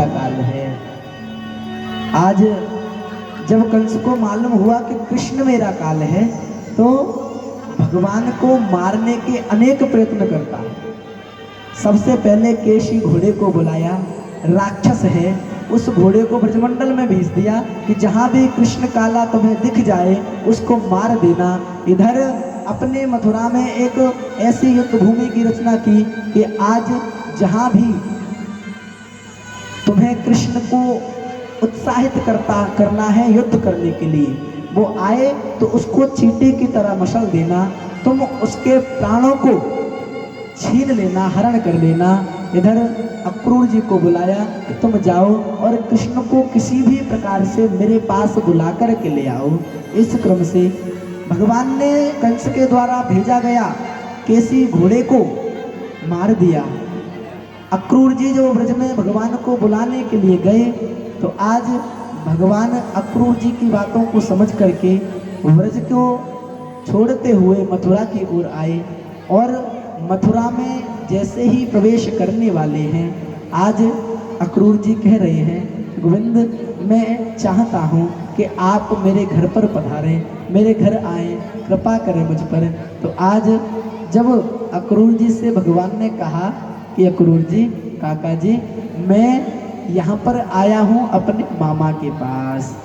काल है। आज जब कंस को मालूम हुआ कि कृष्ण मेरा काल है, तो भगवान को मारने के अनेक प्रयत्न करता है। सबसे पहले केशी घोड़े को बुलाया, राक्षस है, उस घोड़े को ब्रजमंडल में भेज दिया कि जहाँ भी कृष्ण काला तुम्हें दिख जाए उसको मार देना। इधर अपने मथुरा में एक ऐसी युद्ध भूमि की रचना की कि आज जहाँ भी तुम्हें कृष्ण को उत्साहित करना है युद्ध करने के लिए, वो आए तो उसको चींटी की तरह मसल देना, तुम उसके प्राणों को छीन लेना, हरण कर लेना। इधर अक्रूर जी को बुलाया कि तुम जाओ और कृष्ण को किसी भी प्रकार से मेरे पास बुला कर के ले आओ। इस क्रम से भगवान ने कंस के द्वारा भेजा गया केसी घोड़े को मार दिया। अक्रूर जी जो ब्रज में भगवान को बुलाने के लिए गए, तो आज भगवान अक्रूर जी की बातों को समझ करके ब्रज को छोड़ते हुए मथुरा की ओर आए। और मथुरा में जैसे ही प्रवेश करने वाले हैं, आज अक्रूर जी कह रहे हैं, गोविंद मैं चाहता हूँ कि आप मेरे घर पर पधारें, मेरे घर आए, कृपा करें मुझ पर। तो आज जब अक्रूर जी से भगवान ने कहा कि अक्रूर जी, काका जी, मैं यहाँ पर आया हूँ अपने मामा के पास,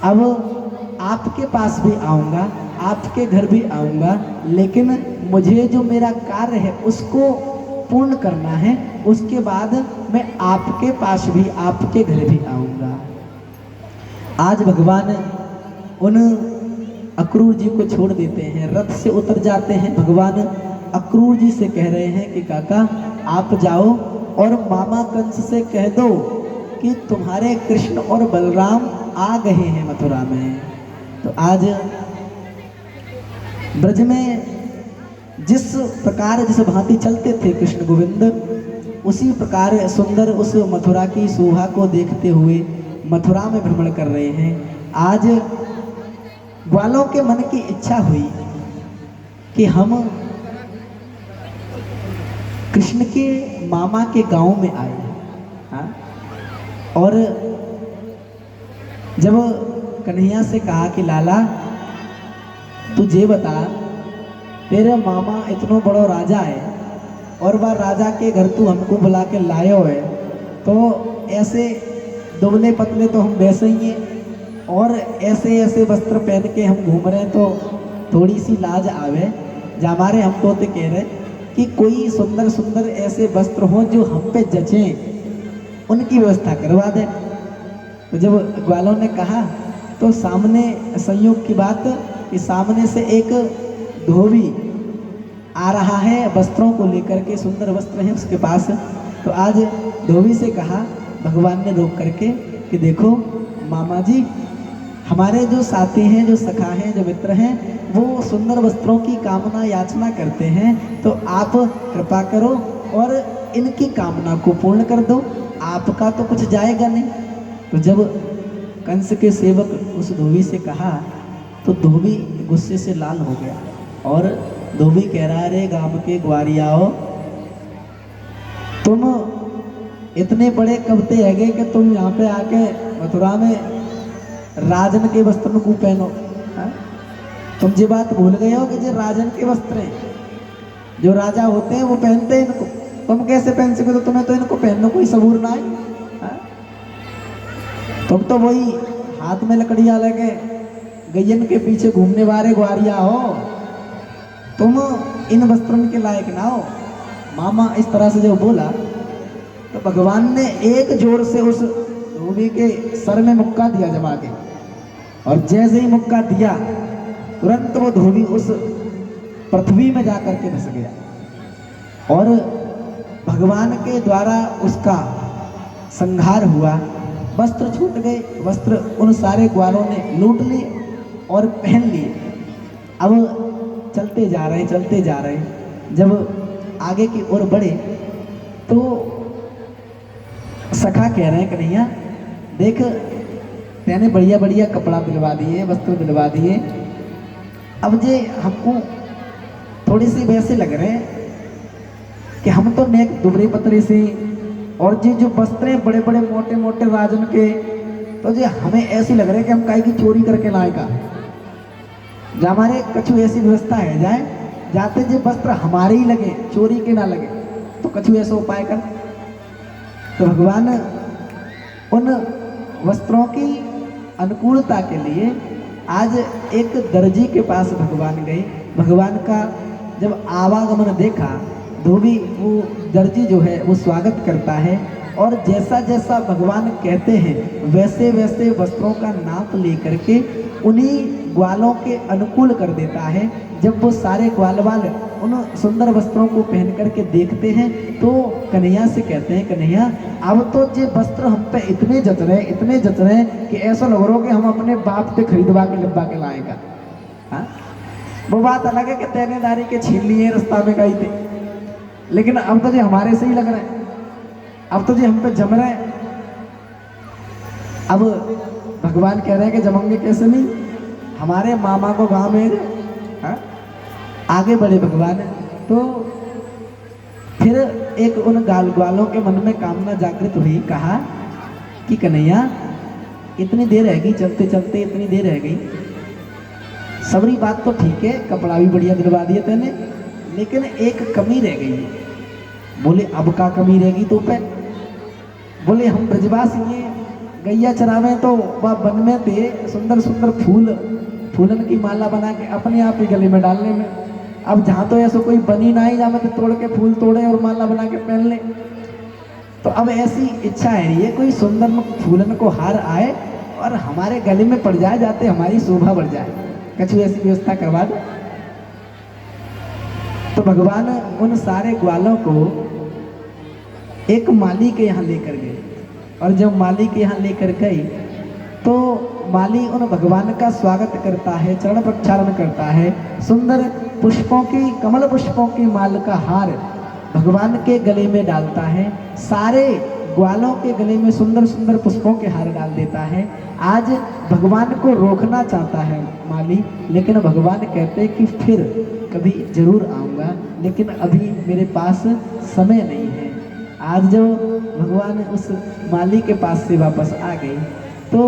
अब आपके पास भी आऊँगा, आपके घर भी आऊँगा, लेकिन मुझे जो मेरा कार्य है उसको पूर्ण करना है, उसके बाद मैं आपके पास भी, आपके घर भी आऊँगा। आज भगवान उन अक्रूर जी को छोड़ देते हैं, रथ से उतर जाते हैं। भगवान अक्रूर जी से कह रहे हैं कि काका आप जाओ और मामा कंस से कह दो कि तुम्हारे कृष्ण और बलराम आ गए हैं मथुरा में। तो आज ब्रज में जिस प्रकार जिस भांति चलते थे कृष्ण गोविंद, उसी प्रकार सुंदर उस मथुरा की शोभा को देखते हुए मथुरा में भ्रमण कर रहे हैं। आज ग्वालों के मन की इच्छा हुई कि हम कृष्ण के मामा के गांव में आए। हाँ? और जब कन्हैया से कहा कि लाला तुझे बता, तेरे मामा इतना बड़ो राजा है और वह राजा के घर तू हमको बुला के लायो है, तो ऐसे दुबले पतले तो हम वैसे ही हैं और ऐसे ऐसे वस्त्र पहन के हम घूम रहे हैं, तो थोड़ी सी लाज आवे। हमारे हम तो कह रहे कि कोई सुंदर सुंदर ऐसे वस्त्र हों जो हम पे जचें, उनकी व्यवस्था करवा दे। तो जब ग्वालों ने कहा, तो सामने संयोग की बात कि सामने से एक धोबी आ रहा है वस्त्रों को लेकर के, सुंदर वस्त्र हैं उसके पास। तो आज धोबी से कहा भगवान ने रोक करके कि देखो मामा जी, हमारे जो साथी हैं, जो सखा हैं, जो मित्र हैं, वो सुंदर वस्त्रों की कामना याचना करते हैं, तो आप कृपा करो और इनकी कामना को पूर्ण कर दो, आपका तो कुछ जाएगा नहीं। तो जब कंस के सेवक उस धोबी से कहा, तो धोबी गुस्से से लाल हो गया और धोबी कह रहा, रे गांव के ग्वारियाओ, तुम इतने बड़े कवते हैगे कि तुम यहाँ पे आके मथुरा में राजन के वस्त्र को पहनो। तुम ये बात भूल गए हो कि ये राजन के वस्त्र हैं, जो राजा होते हैं वो पहनते हैं इनको, तुम कैसे पहन सके? तो तुम्हें तो इनको पहनने कोई सबूर ना है। तुम तो वही हाथ में लकड़ियां लगे गैयन के पीछे घूमने वाले ग्वारिया हो, तुम इन वस्त्रों के लायक ना हो। मामा इस तरह से जब बोला, तो भगवान ने एक जोर से उस धोबी के सर में मुक्का दिया जमा के, और जैसे ही मुक्का दिया तुरंत वो धोबी उस पृथ्वी में जाकर के धंस गया और भगवान के द्वारा उसका संहार हुआ। वस्त्र छूट गए, वस्त्र उन सारे ग्वालों ने लूट लिए और पहन लिए। अब चलते जा रहे हैं, चलते जा रहे हैं। जब आगे की ओर बढ़े तो सखा कह रहे हैं कि नहीं, देख मैंने बढ़िया बढ़िया कपड़ा दिलवा दिए, वस्त्र दिलवा दिए, अब जे हमको थोड़ी सी वैसे लग रहे हैं कि हम तो नेक दुबरे पतरे से और जी जो वस्त्र बड़े बड़े मोटे मोटे राजन के, तो जी हमें ऐसे लग रहा है कि हम काहे की चोरी करके लाए का। जो हमारे कछु ऐसी व्यवस्था है जाए जाते जो वस्त्र हमारे ही लगे, चोरी के ना लगे, तो कछु ऐसा उपाय कर। तो भगवान उन वस्त्रों की अनुकूलता के लिए आज एक दर्जी के पास भगवान गए। भगवान का जब आवागमन देखा, धोबी वो दर्जी जो है वो स्वागत करता है और जैसा जैसा भगवान कहते हैं वैसे वैसे वस्त्रों का नाप लेकर के उन्हीं ग्वालों के अनुकूल कर देता है। जब वो सारे ग्वाल वाल उन सुंदर वस्त्रों को पहन करके देखते हैं तो कन्हैया से कहते हैं, कन्हैया अब तो ये वस्त्र हम पे इतने जच रहे हैं कि ऐसा लग रहा हो कि हम अपने बाप से खरीदवा के लिबा के लाएगा। हाँ, वो बात अलग है कि तैनेदारी के छीन लिए रास्ता में गई थे, लेकिन अब तो जो हमारे से ही लग रहे हैं, अब तो जो हम पे जम रहे हैं। अब भगवान कह रहे हैं कि जमेंगे कैसे नहीं, हमारे मामा को गांव में। हाँ, आगे बढ़े भगवान। तो फिर एक उन ग्वालों के मन में कामना जागृत हुई, कहा कि कन्हैया इतनी देर रह गई, चलते चलते इतनी देर रह गई, सबरी बात तो ठीक है, कपड़ा भी बढ़िया दिलवा दिए तेने, लेकिन एक कमी रह गई। बोले अब का कमी रहेगी तो पे? बोले हम ब्रजवासी ये गैया चरावे तो वह वन में थे, सुंदर सुंदर फूलन की माला बना के अपने आप ही गले में डालने में। अब जहाँ तो ऐसा कोई बनी ना ही जहाँ में तोड़ के फूल तोड़े और माला बना के पहन ले, तो अब ऐसी इच्छा है ये कोई सुंदर फूलन को हार आए और हमारे गले में पड़ जाए, जाते हमारी शोभा बढ़ जाए, कछु ऐसी व्यवस्था करवा दो। तो भगवान उन सारे ग्वालों को एक माली के यहाँ लेकर गए और जब माली के यहाँ लेकर गए तो माली उन भगवान का स्वागत करता है, चरण प्रक्षालन करता है, सुंदर पुष्पों की, कमल पुष्पों की माल का हार भगवान के गले में डालता है, सारे ग्वालों के गले में सुंदर सुंदर पुष्पों के हार डाल देता है। आज भगवान को रोकना चाहता है माली, लेकिन भगवान कहते हैं कि फिर कभी जरूर आऊँगा, लेकिन अभी मेरे पास समय नहीं है। आज जब भगवान उस माली के पास से वापस आ गए तो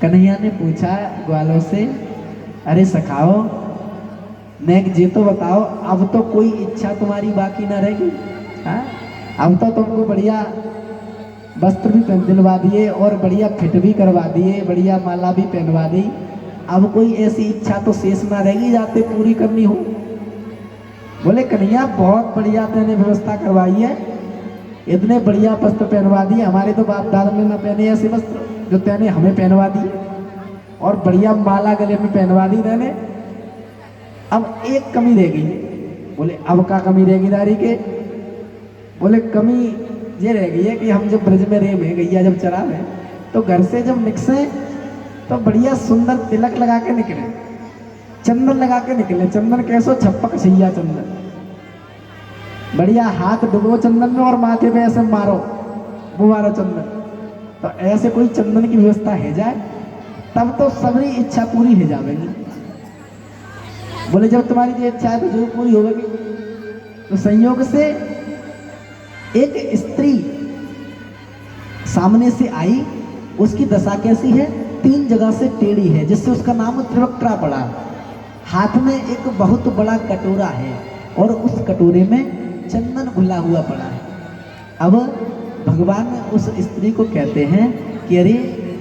कन्हैया ने पूछा ग्वालों से, अरे सखाओ, मैं जी तो बताओ, अब तो कोई इच्छा तुम्हारी बाकी ना रहेगी? हाँ, अब तो तुमको बढ़िया वस्त्र भी दिलवा दिए और बढ़िया फिट भी करवा दिए, बढ़िया माला भी पहनवा दी, अब कोई ऐसी इच्छा तो शेष ना रहेगी जाते पूरी करनी हो? बोले कन्हैया बहुत बढ़िया तेने व्यवस्था करवाई है, इतने बढ़िया वस्त्र पहनवा दिए, हमारे तो बाप दादा ने ना पहने ऐसे वस्त्र जो तेने हमें पहनवा दिए, और बढ़िया माला गले में पहनवा दी तेने। अब एक कमी रह गई। बोले अब का कमी रहेगी दारी के? बोले कमी ये रह गई है कि हम जब ब्रज में रहे में गैया जब चरा रहे तो घर से जब निकसे तो बढ़िया सुंदर तिलक लगा के निकले, चंदन लगा के निकले। चंदन कैसो? छप्पक छैया चंदन, बढ़िया हाथ डुबो चंदन में और माथे पे ऐसे मारो, वो मारो चंदन। तो ऐसे कोई चंदन की व्यवस्था है जाए तब तो सबरी इच्छा पूरी हो जाएगी। बोले जब तुम्हारी जो इच्छा है तो जरूर पूरी होगी। तो संयोग से एक स्त्री सामने से आई, उसकी दशा कैसी है? 3 जगह से टेढ़ी है, जिससे उसका नाम त्रिवक्त्रा पड़ा। हाथ में एक बहुत बड़ा कटोरा है और उस कटोरे में चंदन घुला हुआ पड़ा है। अब भगवान उस स्त्री को कहते हैं कि अरे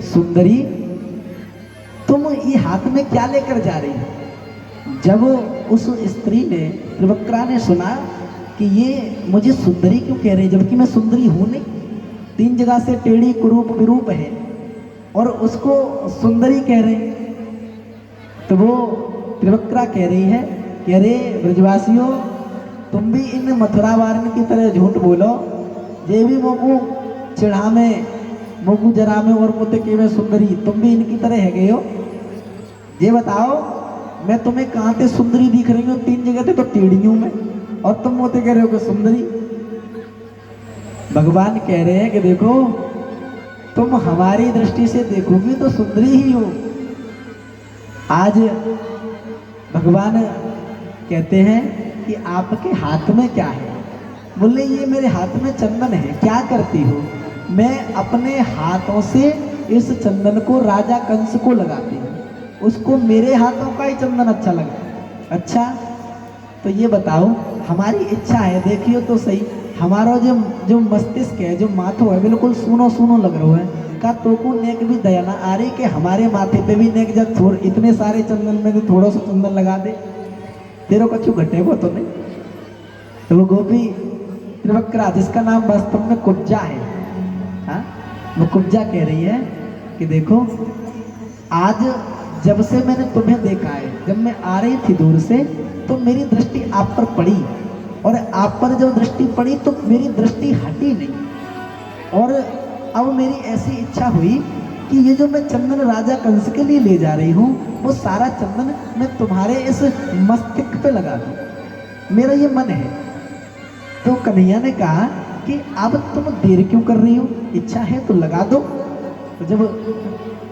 सुंदरी, तुम ये हाथ में क्या लेकर जा रही हो? जब उस स्त्री ने, त्रिवक्त्रा ने सुना कि ये मुझे सुंदरी क्यों कह रही, जबकि मैं सुंदरी हूं नहीं, 3 जगह से टेढ़ी कुरूप विरूप है और उसको सुंदरी कह रहे हैं, तो वो त्रिवक्त्रा कह रही है कि अरे ब्रजवासियों, तुम भी इन मथुरा वारन की तरह झूठ बोलो, ये भी मोकू चिढ़ा में, मोकू जरा में और मोते के में सुंदरी, तुम भी इनकी तरह है गए हो। ये बताओ मैं तुम्हें कहाँ से सुंदरी दिख रही हूँ? 3 जगह थे तो टेढ़ी हूँ मैं, और तुम मोते कह रहे हो कि सुंदरी। भगवान कह रहे हैं कि देखो, तुम हमारी दृष्टि से देखोगी तो सुंदरी ही हो। आज भगवान कहते हैं कि आपके हाथ में क्या है? बोले ये मेरे हाथ में चंदन है, क्या करती हो? मैं अपने हाथों से इस चंदन को राजा कंस को लगाती हूँ, उसको मेरे हाथों का ही चंदन अच्छा लगता। अच्छा तो ये बताओ, हमारी इच्छा है, देखियो तो सही, हमारा जो मस्तिष्क है, जो माथो है, बिल्कुल सूनो सूनो लग रहा है। का तो को नेक भी दया ना आ रही कि हमारे माथे पे भी नेक जब थोड़ इतने सारे चंदन में तो थोड़ा सा चंदन लगा दे, तेरे को क्यों घटे वो तो नहीं। तो वो गोपी त्रिवक्रा जिसका नाम वास्तव में कुब्जा है, हाँ, वो कुब्जा कह रही है कि देखो आज जब से मैंने तुम्हें देखा है, जब मैं आ रही थी दूर से तो मेरी दृष्टि आप पर पड़ी, और आप पर जब दृष्टि पड़ी तो मेरी दृष्टि हटी नहीं। और अब मेरी ऐसी इच्छा हुई कि ये जो मैं चंदन राजा कंस के लिए ले जा रही हूँ, वो सारा चंदन मैं तुम्हारे इस मस्तिष्क पे लगा दूँ, मेरा ये मन है। तो कन्हैया ने कहा कि अब तुम देर क्यों कर रही हो, इच्छा है तो लगा दो। तो जब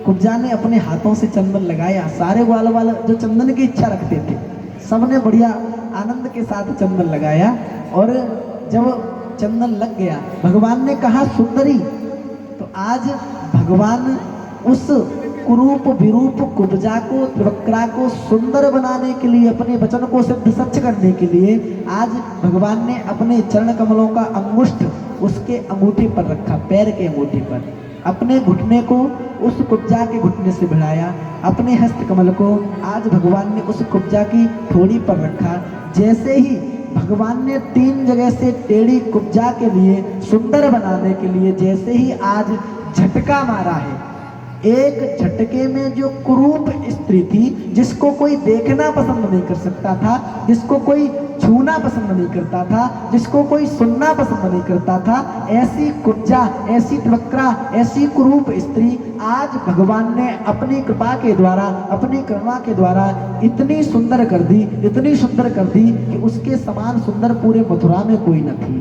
कुब्जा ने अपने हाथों से चंदन लगाया, सारे ग्वाल वाले जो चंदन की इच्छा रखते थे सबने बढ़िया आनंद के साथ चंदन लगाया। और जब चंदन लग गया, भगवान ने कहा सुंदरी, तो आज भगवान उस कुरूप विरूप कुब्जा को, त्रिवक्रा को सुंदर बनाने के लिए, अपने वचन को सिद्ध सच करने के लिए आज भगवान ने अपने चरण कमलों का अंगुष्ठ उसके अंगूठे पर रखा, पैर के अंगूठे पर, अपने घुटने को उस कुब्जा के घुटने से भिड़ाया, अपने हस्त कमल को आज भगवान ने उस कुब्जा की ठोड़ी पर रखा। जैसे ही भगवान ने 3 जगह से टेढ़ी कुब्जा के लिए सुंदर बनाने के लिए जैसे ही आज झटका मारा है, एक झटके में जो कुरूप स्त्री थी, जिसको कोई देखना पसंद नहीं कर सकता था, जिसको कोई छूना पसंद नहीं करता था, जिसको कोई सुनना पसंद नहीं करता था, ऐसी कुब्जा, ऐसी त्रिवक्रा, ऐसी कुरूप स्त्री आज भगवान ने अपनी कृपा के द्वारा, अपनी करुणा के द्वारा इतनी सुंदर कर दी, इतनी सुंदर कर दी कि उसके समान सुंदर पूरे मथुरा में कोई न थी,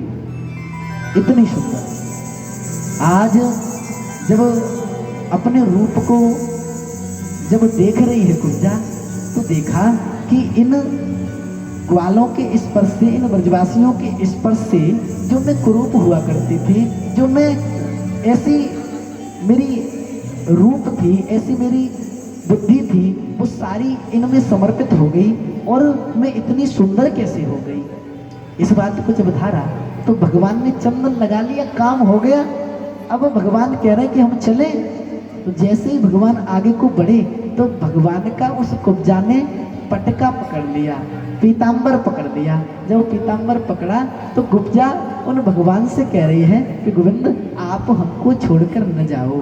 इतनी सुंदर। आज जब अपने रूप को जब देख रही है कुब्जा, तो देखा कि इन ग्वालों के स्पर्श से, इन ब्रजवासियों के स्पर्श से जो मैं कुरूप हुआ करती थी, जो मैं ऐसी मेरी रूप थी, ऐसी मेरी बुद्धि थी, वो सारी इनमें समर्पित हो गई और मैं इतनी सुंदर कैसे हो गई। इस बात को जब धारा तो भगवान ने चंदन लगा लिया, काम हो गया। अब भगवान कह रहे हैं कि हम चले। तो जैसे ही भगवान आगे को बढ़े तो भगवान का उस कुब्जा ने पटका पकड़ लिया, पीतांबर पकड़ लिया। जब पीतांबर पकड़ा तो कुब्जा उन भगवान से कह रही है कि गोविंद आप हमको छोड़कर न जाओ।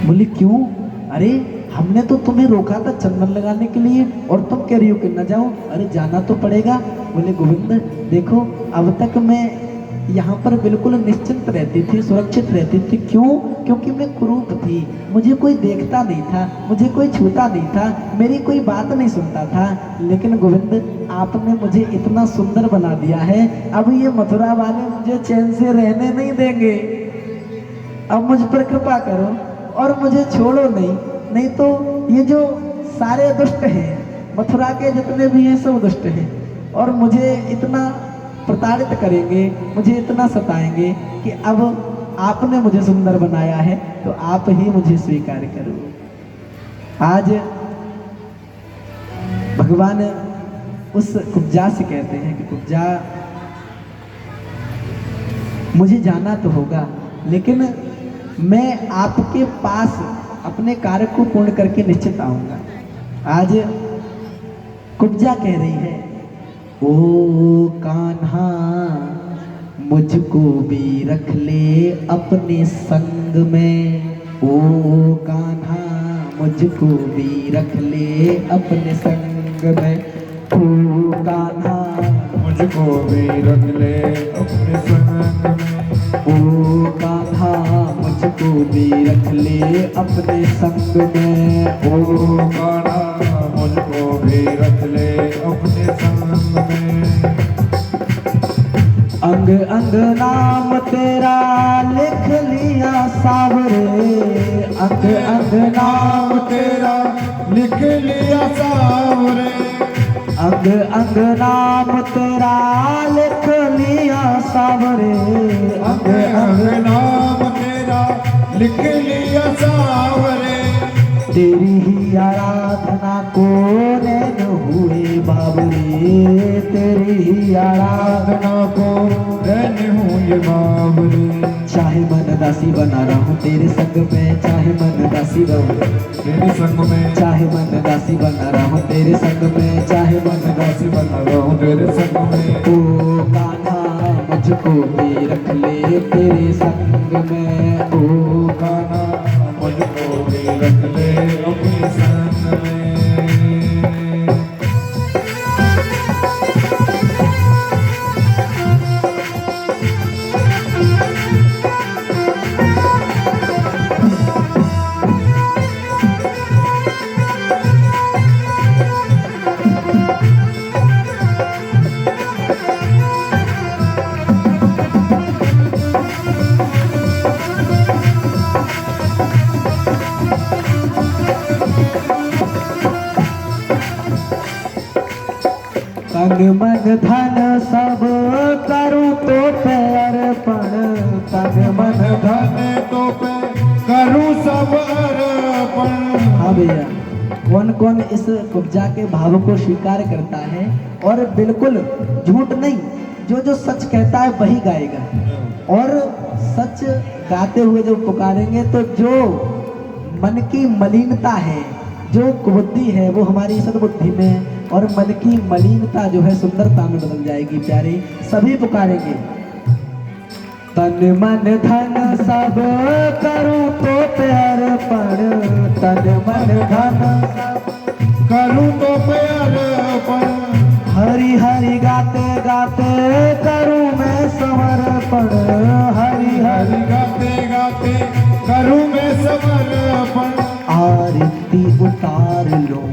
बोली क्यों? अरे हमने तो तुम्हें रोका था चंदन लगाने के लिए और तुम कह रही हो कि न जाओ। अरे जाना तो पड़ेगा। बोले गोविंद देखो अब तक मैं यहाँ पर बिल्कुल निश्चिंत रहती थी, सुरक्षित रहती थी। क्यों? क्योंकि मैं कुरूप थी, मुझे कोई देखता नहीं था, मुझे कोई छूता नहीं था, मेरी कोई बात नहीं सुनता था। लेकिन गोविंद आपने मुझे इतना सुंदर बना दिया है, अब ये मथुरा वाले मुझे चैन से रहने नहीं देंगे। अब मुझ पर कृपा करो और मुझे छोड़ो नहीं तो ये जो सारे दुष्ट हैं, मथुरा के जितने भी हैं सब दुष्ट हैं और मुझे इतना प्रताड़ित करेंगे, मुझे इतना सताएंगे कि अब आपने मुझे सुंदर बनाया है तो आप ही मुझे स्वीकार करो। आज भगवान उस कुब्जा से कहते हैं कि कुब्जा मुझे जाना तो होगा, लेकिन मैं आपके पास अपने कार्य को पूर्ण करके निश्चित आऊंगा। आज कुब्जा कह रही है ओ कान्हा मुझको भी रख ले अपने संग में, ओ कान्हा मुझको भी रख ले अपने संग में, ओ कान्हा मुझको भी रख ले अपने संग में, ओ कान्हा मुझको भी रख ले अपने संग में, ओ कान्हा मुझको भी रख ले अपने संग में। अंग अंग नाम तेरा लिख लिया सावरे, अंग अंग नाम तेरा लिख लिया सावरे, अंग अंग नाम तेरा लिख लिया सावरे, अंग अंग नाम तेरा लिख लिया सावरे, तेरी ही आराधना को नैन हुए बाबरे, तेरी ही आराधना को नैन हुए बाबरे। चाहे मन दासी बना रहूं तेरे संग में, चाहे मन दासी रहूं तेरे संग में, चाहे मन दासी बना रहूं तेरे संग में, चाहे मन दासी बना रहूं तेरे संग में। ओ कान्हा मुझको भी रख ले तेरे संग में, ओ कान्हा मुझको भी रख ले अपने संग में। तन मन धन सब करूं तो अर्पण, तन मन धन तो पे करूं सब अर्पण। हाँ भैया, कौन कौन इस कुब्जा के भाव को स्वीकार करता है और बिल्कुल झूठ नहीं, जो जो सच कहता है वही गाएगा। और सच गाते हुए जो पुकारेंगे तो जो मन की मलिनता है, जो कुबुद्धि है, वो हमारी सद्बुद्धि में और मन की मलिनता जो है सुंदरता में बदल जाएगी। प्यारे सभी पुकारेंगे, तन मन धन सब करूं तो अर्पण, तन मन धन सब करूं तो अर्पण। हरि हरि गाते गाते करूं मैं समर्पण, हरि हरि गाते गाते करूं मैं समर्पण। आरती उतार लो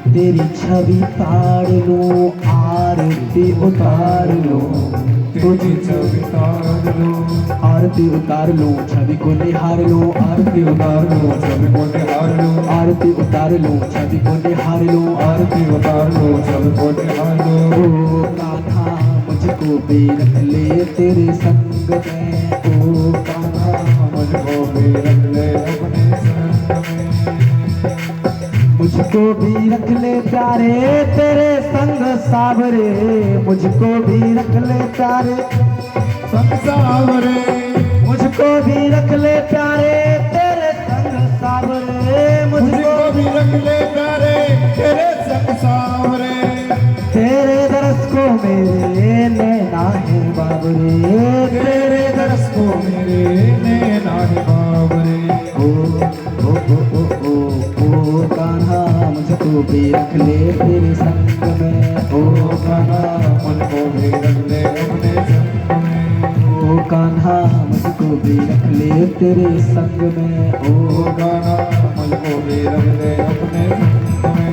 तेरी छवि ताड़ लो, आरती उतार लो तुझी छवि तार लो, आरती उतार लो छवि को निहार लो, आरती उतार लो छवि को निहार लो, आरती उतार लो छवि को निहार लो, आरती उतार लो छवि को निहार लो। ओ कान्हा मुझको भी रख ले तेरे संग में, ओ कान्हा मुझको भी रख ले अपने संग में, मुझको भी रख ले प्यारे तेरे संग सावरे, मुझको भी रख ले प्यारे संग सावरे, मुझको भी रख ले प्यारे तेरे संग सावरे, मुझको भी रख ले प्यारे तेरे संग सावरे। तेरे दरस को मेरे नैना है बाबरे, तेरे दरस को मेरे नैना है बाबरे। ओ कान्हा मुझको भी रख ले तेरे संग में, ओ कान्हा मुझको भी रख ले अपने संग में, ओ कान्हा मुझको भी रख ले तेरे संग में, ओ कान्हा मुझको भी रख ले अपने संग में।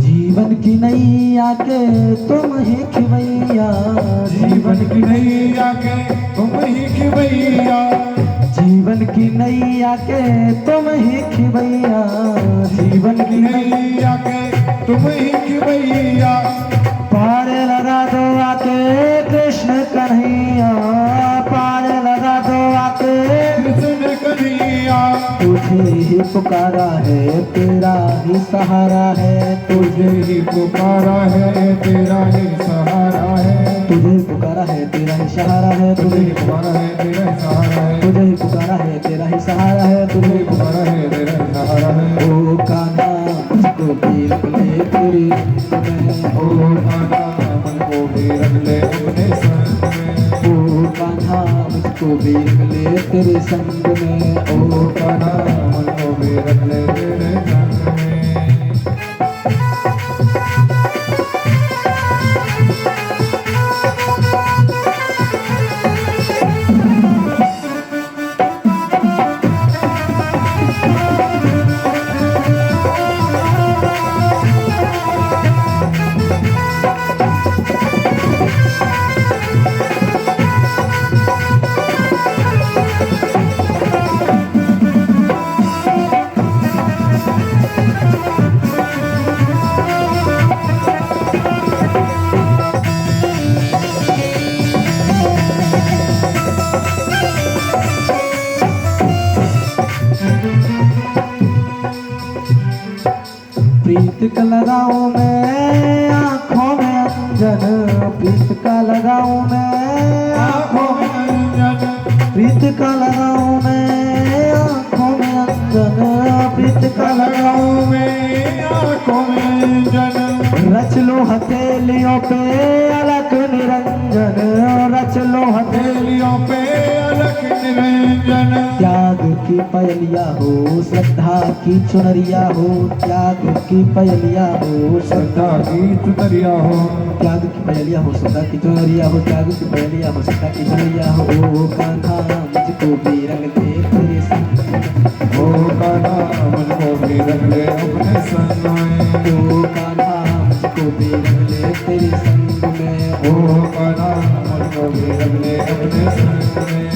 जीवन की नैया के तुम ही खिवैया, जीवन की नैया के तुम ही खिवैया, जीवन की नैया के तुम ही खिवैया, जीवन की नैया के तुम ही खिवैया। पार लगा दो आके कृष्ण कन्हैया, पार लगा दो आके कृष्ण कन्हैया। तू तुझे ही पुकारा है तेरा ही सहारा है, तुझे ही पुकारा है तेरा ही सहारा है, तुझे ही पुकारा है तेरा ही सहारा है, तुझे ही पुकारा है तेरा ही सहारा है, तुझे ही पुकारा है तेरा ही सहारा है, तुझे तुझे ही पुकारा है तेरा ही सहारा है। ओ कान्हा मुझको भी रख ले तेरे में, ओ कान्हा मुझको भी रख ले अपने संग में, ओ कान्हा मुझको भी रख ले तेरे संग में, ओ कान्हा मुझको भी रख ले तेरे संग में। प्रीत का लगाऊं मैं आँखों में अंजन, प्रीत का लगाऊं मैं आँखों में अंजन, प्रीत का लगाऊं मैं आँखों में अंजन, प्रीत का लगाऊं मैं आँखों में अंजन, रच लो हथेलियों पे अलग निरंजन, रच लो हथेलियों पे अलग निरंजन, त्याग की पयलिया हो श्रद्धा की चुनरिया हो, त्याग की पयलिया हो श्रद्धा की चुनरिया हो, त्याग की पयलिया हो श्रद्धा की चुनरिया हो, त्याग की पयलिया हो श्रद्धा की चुनरिया हो, ओ कान्हा मुझको भी रंग दे तेरे संग, ओ कान्हा मुझको भी रख ले अपने संग में, ओ कान्हा मुझको भी रंग ले तेरे संग में, ओ कान्हा मुझको भी रख ले अपने संग में,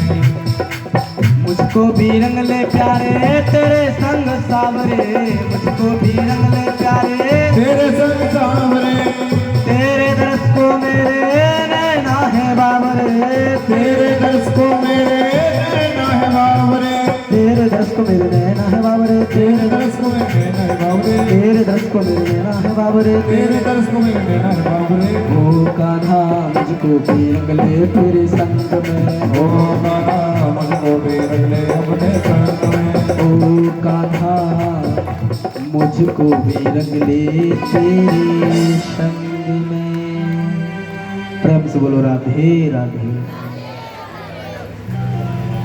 मुझको भी रंग ले प्यारे तेरे संग सावरे, मुझको भी रंग ले प्यारे तेरे संग सांवरे, तेरे दर्श को मेरे नैना है बाबरे, तेरे दर्श को मेरे नैना है बावरे, तेरे दर्श को मेरे नैना है बाबरे, तेरे दर्श को मेरे नैना है बावरे, तेरे दर्श को मेरे नैना है बाबरे, तेरे दर्श को मेरे नैना है बावरे, ओ कान्हा मुझको भी रंग ले तेरे संग में, ओ कान्हा मुझको भी रख ले अपने संग में, ओ कान्हा मुझको भी रंग ले तेरे संग में। प्रेम से बोलो राधे राधे।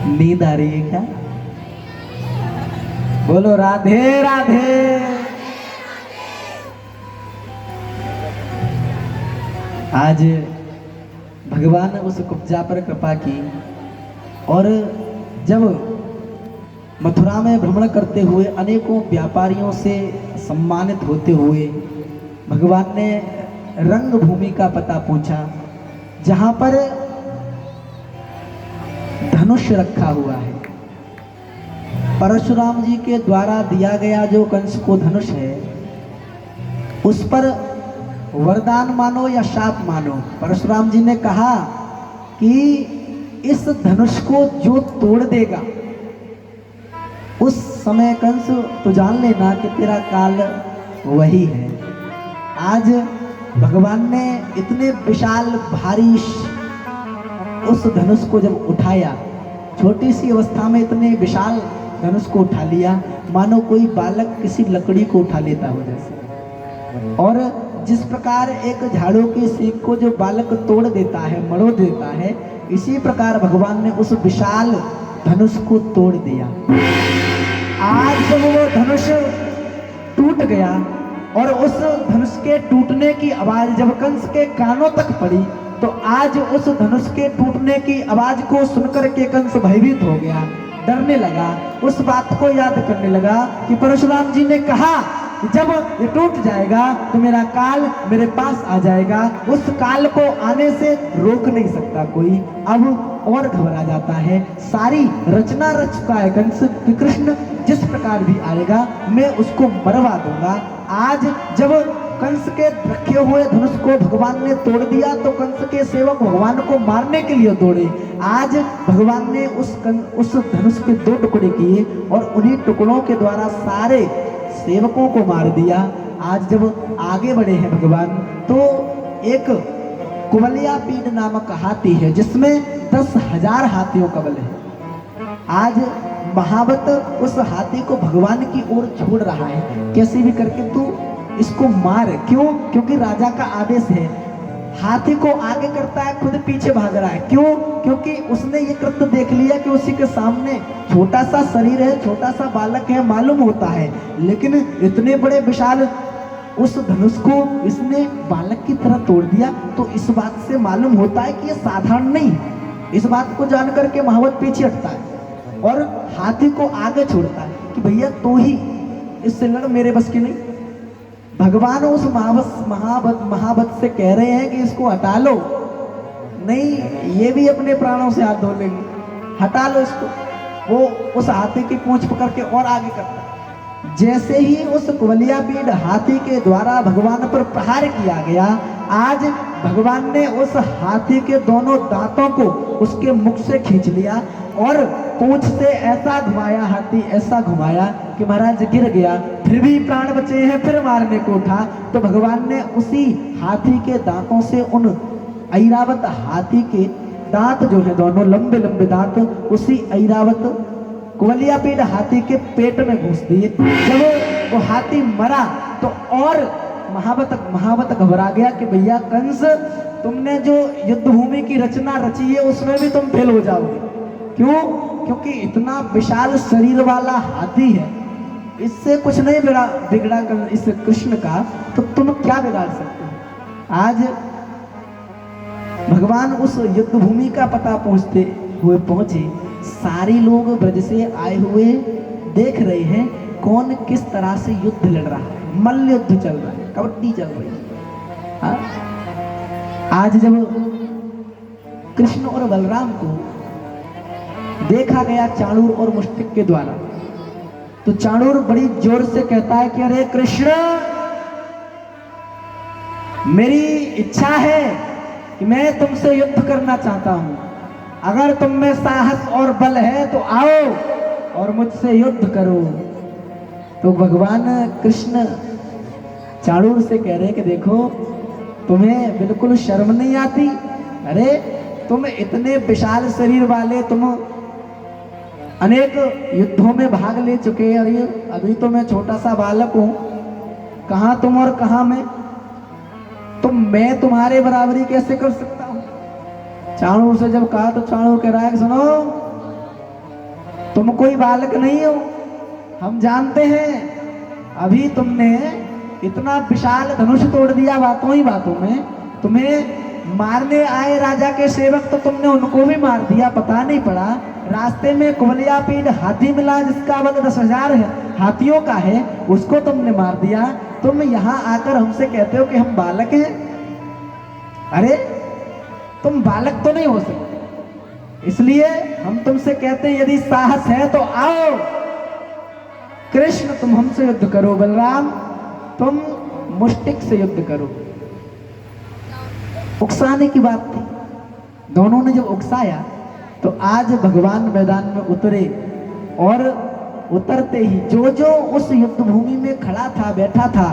नींद आ रही है क्या? बोलो राधे राधे। आज भगवान ने उस कुब्जा पर कृपा की और जब मथुरा में भ्रमण करते हुए अनेकों व्यापारियों से सम्मानित होते हुए भगवान ने रंग भूमि का पता पूछा, जहां पर धनुष रखा हुआ है। परशुराम जी के द्वारा दिया गया जो कंस को धनुष है, उस पर वरदान मानो या शाप मानो। परशुराम जी ने कहा कि इस धनुष को जो तोड़ देगा, उस समय कंस तो जान लेना कि तेरा काल वही है। आज भगवान ने इतने विशाल भारी उस धनुष को जब उठाया, छोटी सी अवस्था में इतने विशाल धनुष को उठा लिया, मानो कोई बालक किसी लकड़ी को उठा लेता हो जैसे। और जिस प्रकार एक झाड़ू की सीख को जो बालक तोड़ देता है, मरोड़ देता है, इसी प्रकार भगवान ने उस विशाल धनुष को तोड़ दिया। आज जब वो धनुष टूट गया और उस धनुष के टूटने की आवाज जब कंस के कानों तक पड़ी, तो आज उस धनुष के टूटने की आवाज को सुनकर के कंस भयभीत हो गया, डरने लगा। उस बात को याद करने लगा कि परशुराम जी ने कहा कि जब ये टूट जाएगा तो मेरा काल मेरे पास आ जाएगा, उस काल को आने से रोक नहीं सकता कोई। अब और घबरा जाता है। सारी रचना रच चुका है कंस कि कृष्ण जिस प्रकार भी आएगा मैं उसको मरवा दूंगा। आज जब कंस के रखे हुए धनुष को भगवान ने तोड़ दिया तो कंस के सेवक भगवान को मारने के लिए दौड़े। आज भगवान ने उस धनुष के 2 टुकड़े किए और उन्हीं टुकड़ों के द्वारा सारे सेवकों को मार दिया। आज जब आगे बढ़े हैं भगवान तो एक कुवलयापीड नामक हाथी है जिसमें 10,000 हाथियों का बल है। आज महावत उस हाथी को भगवान की ओर छोड़ रहा है, कैसे भी करके तू इसको मार। क्यों? क्योंकि राजा का आदेश है। हाथी को आगे करता है, खुद पीछे भाग रहा है। क्यों? क्योंकि उसने ये कृत्य देख लिया कि उसी के सामने छोटा सा शरीर है, छोटा सा बालक है, मालूम होता है, लेकिन इतने बड़े विशाल उस धनुष को इसने बालक की तरह तोड़ दिया। तो इस बात से मालूम होता है कि ये साधारण नहीं। इस बात को जानकर के महावत पीछे हटता है और हाथी को आगे छोड़ता है कि भैया तो ही इससे लड़, मेरे बस की नहीं। भगवान उस महावत से कह रहे हैं कि इसको हटा लो, नहीं ये भी अपने प्राणों से हाथ धो लेंगे, हटा लो इसको। वो उस हाथी की पूंछ पकड़ के और आगे करता है। जैसे ही उस कुवलयापीड हाथी के द्वारा भगवान पर प्रहार किया गया, आज भगवान ने उस हाथी के दोनों दांतों को उसके मुख से खींच लिया और पूंछ से ऐसा घुमाया, हाथी ऐसा घुमाया कि महाराज गिर गया, फिर भी प्राण बचे हैं, फिर मारने को उठा तो भगवान ने उसी हाथी के दांतों से उन ऐरावत हाथी के दांत जो है दोनों लंबे लंबे दांत उसी ऐरावत कुवलयापीड हाथी के पेट में घुस दिए। जब वो हाथी मरा तो और महावत घबरा गया कि भैया कंस, तुमने जो युद्ध भूमि की रचना रची है उसमें भी तुम फेल हो जाओगे। क्यों? क्योंकि इतना विशाल शरीर वाला हाथी है, इससे कुछ नहीं बिगड़ा इस कृष्ण का, तो तुम क्या बिगाड़ सकते हो। आज भगवान उस युद्ध भूमि का पता पहुंचे, सारे लोग ब्रज से आए हुए देख रहे हैं कौन किस तरह से युद्ध लड़ रहा है। मल्ल युद्ध चल रहा है, कबड्डी चल रही है। आज जब कृष्ण और बलराम को देखा गया चाणूर और मुष्टिक के द्वारा, तो चाणूर बड़ी जोर से कहता है कि अरे कृष्ण, मेरी इच्छा है कि मैं तुमसे युद्ध करना चाहता हूं, अगर तुम में साहस और बल है तो आओ और मुझसे युद्ध करो। तो भगवान कृष्ण चाणूर से कह रहे हैं कि देखो, तुम्हें बिल्कुल शर्म नहीं आती? अरे तुम इतने विशाल शरीर वाले, तुम अनेक युद्धों में भाग ले चुके, और ये अभी तो मैं छोटा सा बालक हूं, कहां तुम और कहां मैं, तो मैं तुम्हारे बराबरी कैसे कर सकता हूं। चाणूर से जब कहा तो चाणूर कह रहा है कि सुनो, तुम कोई बालक नहीं हो, हम जानते हैं अभी तुमने इतना विशाल धनुष तोड़ दिया बातों ही बातों में, तुम्हें मारने आए राजा के सेवक तो तुमने उनको भी मार दिया, पता नहीं पड़ा। रास्ते में कुवलयापीड हाथी मिला जिसका बल 10,000 हाथियों का है, उसको तुमने मार दिया। तुम यहाँ आकर हमसे कहते हो कि हम बालक हैं। अरे तुम बालक तो नहीं हो सकते, इसलिए हम तुमसे कहते हैं यदि साहस है तो आओ। कृष्ण तुम हमसे युद्ध करो, बलराम तुम मुष्टिक से युद्ध करो। उकसाने की बात थी, दोनों ने जब उकसाया तो आज भगवान मैदान में उतरे, और उतरते ही जो जो उस युद्ध भूमि में खड़ा था, बैठा था,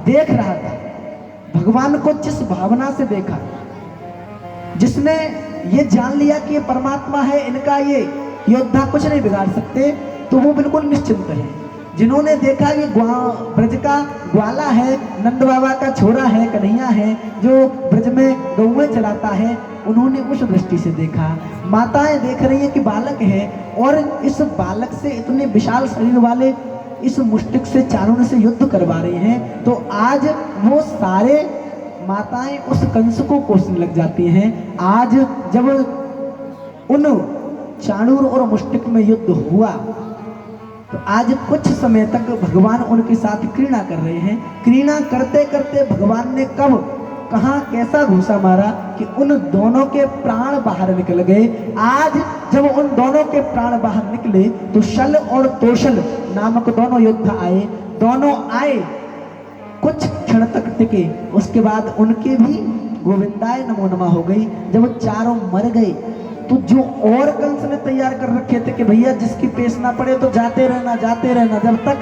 देख रहा था, भगवान को जिस भावना से देखा, जिसने ये जान लिया कि ये परमात्मा है, इनका ये योद्धा कुछ नहीं बिगाड़ सकते, तो वो बिल्कुल निश्चिंत है। जिन्होंने देखा ये ब्रज का ग्वाला है, नंद बाबा का छोरा है, कन्हैया है, जो ब्रज में गौएं चलाता है, उन्होंने उस दृष्टि से देखा। माताएं देख रही हैं कि बालक है, और इस बालक से इतने विशाल शरीर वाले इस मुष्टिक से चाणूर से युद्ध करवा रहे हैं। तो आज वो सारे माताएं उस कंस को कोसने लग जाती हैं। आज जब उन चाणूर और मुष्टिक में युद्ध हुआ तो आज कुछ समय तक भगवान उनके साथ क्रीड़ा कर रहे हैं। क्रीड़ा करते करते भगवान ने कब कहां कैसा घूसा मारा कि उन दोनों के प्राण बाहर निकल गए। आज जब उन दोनों के प्राण बाहर निकले तो शल और तोशल नामक दोनों योद्धा आए। दोनों आए, कुछ क्षण तक टिके। उसके बाद उनके भी गोविंदाय नमो नमः हो गई। जब वो चारों मर गए तो जो और कंस ने तैयार कर रखे थे कि भैया जिसकी पेश ना पड़े तो जाते रहना, जब तक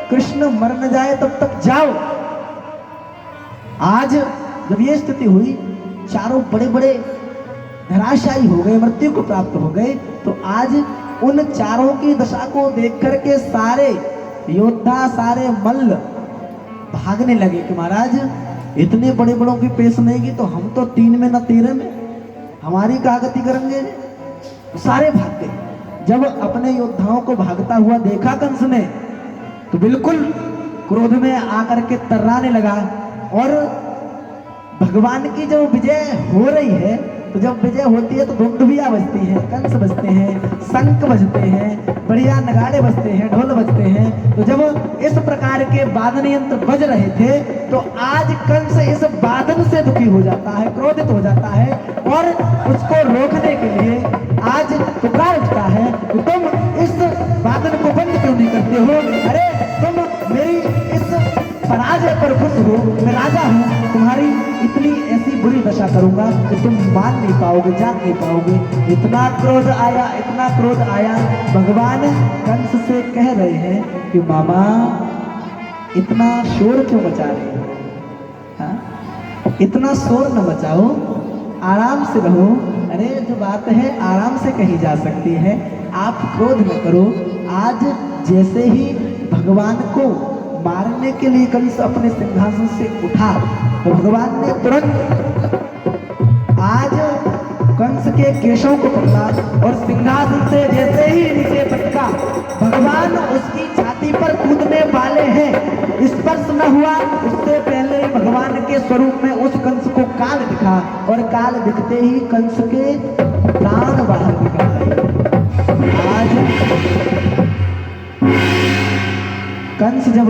कृष्ण मर न जाए तब तक जाओ। आज जब ये स्थिति हुई, चारों बड़े बड़े धराशायी हो गए, मृत्यु को प्राप्त हो गए, तो आज उन चारों की दशा को देख करके सारे योद्धा, सारे मल्ल भागने लगे कि महाराज इतने बड़े बड़ों की पेश नहीं की तो हम तो 3 में न 13 में, हमारी क्या गति करेंगे। सारे भाग गए। जब अपने योद्धाओं को भागता हुआ देखा कंस ने तो बिल्कुल क्रोध में आकर के तर्राने लगा। और भगवान की जब विजय हो रही है तो जब विजय होती है तो दुंदुभिया बजती है, कंस बजते हैं, शंख बजते हैं, बढ़िया नगाड़े बजते हैं, ढोल बजते हैं। तो जब इस प्रकार के वादन यंत्र बज रहे थे तो आज कंस इस वादन से दुखी हो जाता है, क्रोधित हो जाता है और उसको रोकने के लिए आज पुकार उठता है कि तुम इस वादन को बंद क्यों नहीं करते हो? अरे तुम मेरी इस पराजय पर खुश हो, मैं राजा हूँ, तुम्हारी इतनी ऐसी बुरी दशा करूंगा कि तुम मान नहीं पाओगे, जान नहीं पाओगे। इतना क्रोध आया, इतना क्रोध आया, भगवान कंस से कह रहे हैं कि मामा इतना शोर क्यों मचा रहे हो? हाँ? इतना शोर न मचाओ, आराम से रहो। अरे जो बात है आराम से कही जा सकती है, आप क्रोध न करो। आज जैसे ही भगवान को मारने के लिए कंस अपने सिंहासन से उठा तो भगवान ने तुरंत आज कंस के केशों को पकड़ा और सिंहासन से जैसे ही नीचे पटका, भगवान उसकी छाती पर कूदने वाले हैं। स्पर्श न हुआ उससे पहले ही भगवान के स्वरूप में उस कंस को काल दिखा और काल दिखते ही कंस के प्राण बाहर निकल आए। आज कंस जब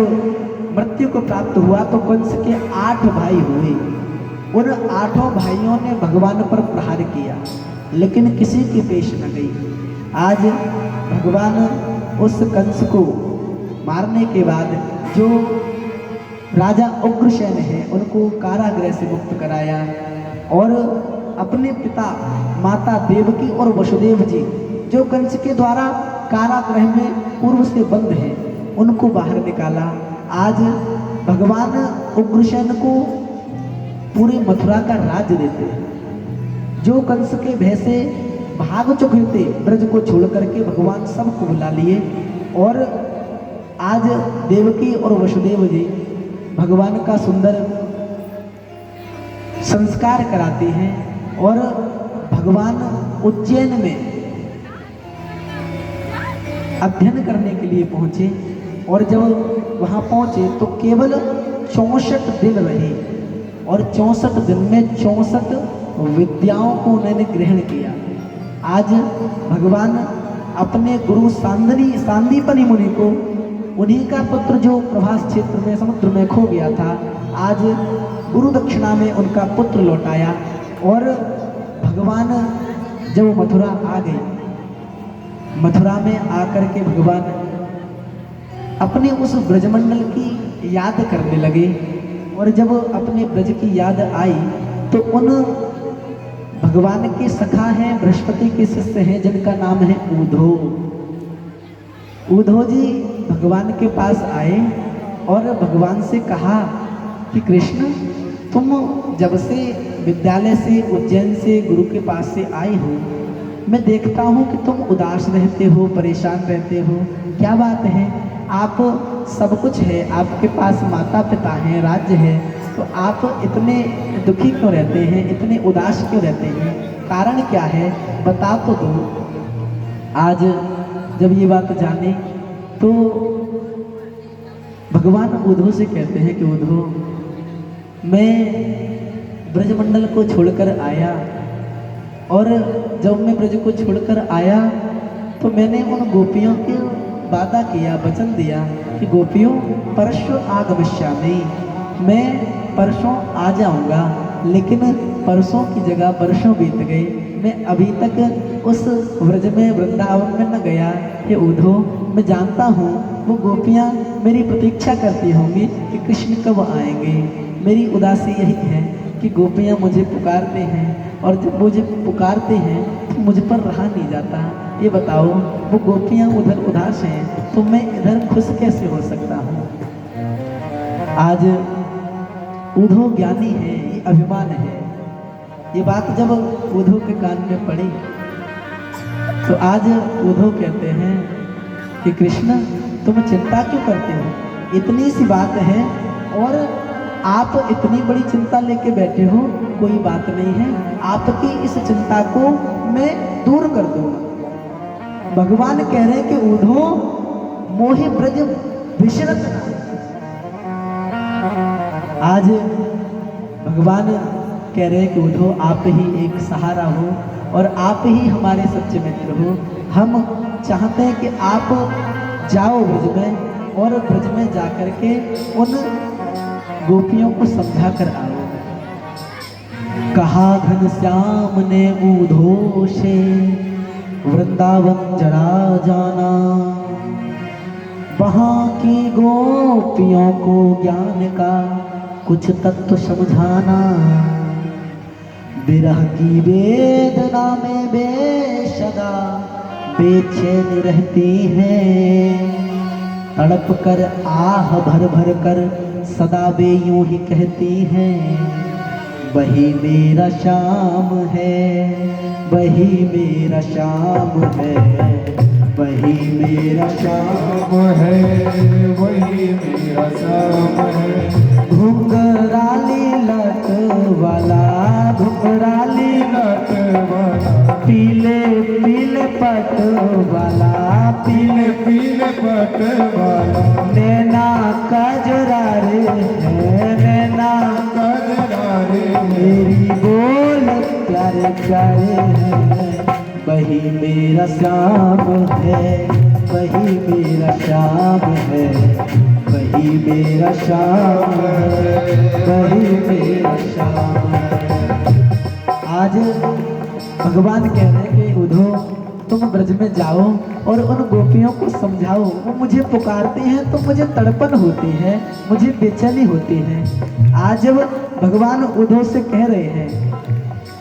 मृत्यु को प्राप्त हुआ तो कंस के 8 भाई हुए। उन 8 भाइयों ने भगवान पर प्रहार किया लेकिन किसी की पेश न गई। आज भगवान उस कंस को मारने के बाद जो राजा उग्रसेन है उनको कारागृह से मुक्त कराया और अपने पिता माता देवकी और वसुदेव जी जो कंस के द्वारा कारागृह में पूर्व से बंद हैं उनको बाहर निकाला। आज भगवान उग्रसेन को पूरे मथुरा का राज्य देते हैं। जो कंस के भय से भाग चुके थे ब्रज को छोड़ करके भगवान सबको बुला लिए और आज देवकी और वसुदेव जी भगवान का सुंदर संस्कार कराते हैं और भगवान उज्जैन में अध्ययन करने के लिए पहुंचे और जब वहां पहुंचे तो केवल 64 दिन रहे और 64 दिन में 64 विद्याओं को उन्होंने ग्रहण किया। आज भगवान अपने गुरु सांदीपनि मुनि को, उन्हीं का पुत्र जो प्रभास क्षेत्र में समुद्र में खो गया था, आज गुरु दक्षिणा में उनका पुत्र लौटाया और भगवान जब मथुरा आ गए, मथुरा में आकर के भगवान अपने उस ब्रजमंडल की याद करने लगे और जब अपने ब्रज की याद आई तो उन भगवान के सखा हैं, बृहस्पति के शिष्य हैं जिनका नाम है ऊधो। ऊधो जी भगवान के पास आए और भगवान से कहा कि कृष्ण तुम जब से विद्यालय से उज्जैन से गुरु के पास से आई हो, मैं देखता हूँ कि तुम उदास रहते हो, परेशान रहते हो, क्या बात है? आप सब कुछ है, आपके पास माता पिता हैं, राज्य है, तो आप इतने दुखी क्यों रहते हैं, इतने उदास क्यों रहते हैं? कारण क्या है, बता तो दो। आज जब ये बात जाने तो भगवान उद्धव से कहते हैं कि उद्धव मैं ब्रजमंडल को छोड़कर आया और जब मैं ब्रज को छोड़कर आया तो मैंने उन गोपियों के वादा किया, वचन दिया कि गोपियों परसों आगमिष्यामि, मैं परसों आ जाऊंगा, लेकिन परसों की जगह वर्षों बीत गए, मैं अभी तक उस व्रज में वृंदावन में न गया। हे उद्धव, मैं जानता हूँ वो गोपियाँ मेरी प्रतीक्षा करती होंगी कि कृष्ण कब आएंगे। मेरी उदासी यही है कि गोपियाँ मुझे पुकारते हैं और जब मुझे पुकारते हैं तो मुझ पर रहा नहीं जाता। ये बताओ, वो गोपियाँ उधर उदास हैं तो मैं इधर खुश कैसे हो सकता हूँ। आज उद्धव ज्ञानी है, ये अभिमान है। ये बात जब उद्धव के कान में पड़ी तो आज उद्धव कहते हैं कि कृष्ण, तुम चिंता क्यों करते हो, इतनी सी बात है और आप इतनी बड़ी चिंता लेके बैठे हो, कोई बात नहीं है, आपकी इस चिंता को मैं दूर कर दूंगा। भगवान कह रहे हैं कि उद्धव मोहि ब्रज विशरत। आज भगवान कह रहे हैं कि उद्धव आप ही एक सहारा हो और आप ही हमारे सच्चे मित्र हो। हम चाहते हैं कि आप जाओ ब्रज में और ब्रज में जाकर के उन गोपियों को समझा कर आओ। कहा घनश्याम ने उद्धव से, वृंदावन जरा जाना, वहाँ की गोपियों को ज्ञान का कुछ तत्व समझाना। विरह की वेदना में वे सदा बेचैन रहती हैं, तड़प कर आह भर भर कर सदा वे यूं ही कहती हैं, वही मेरा श्याम है, वही मेरा श्याम है, वही मेरा श्याम है, वही मेरा श्याम है। घुंघराली लट वाला, घुंघराली लट वाला, पीले पीले पट वाला, पीले पीले पट वाला, नैना कजरा रे है, नैना कजरा रे मेरी बोल प्यारे प्यारे है, वही मेरा श्याम है, वही मेरा श्याम है, वही मेरा श्याम है, वही मेरा श्याम है। आज भगवान कह रहे हैं कि उद्धव, तुम ब्रज में जाओ और उन गोपियों को समझाओ। वो मुझे पुकारते हैं तो मुझे तड़पन होती है, मुझे बेचैनी होती है। आज जब भगवान उद्धव से कह रहे हैं,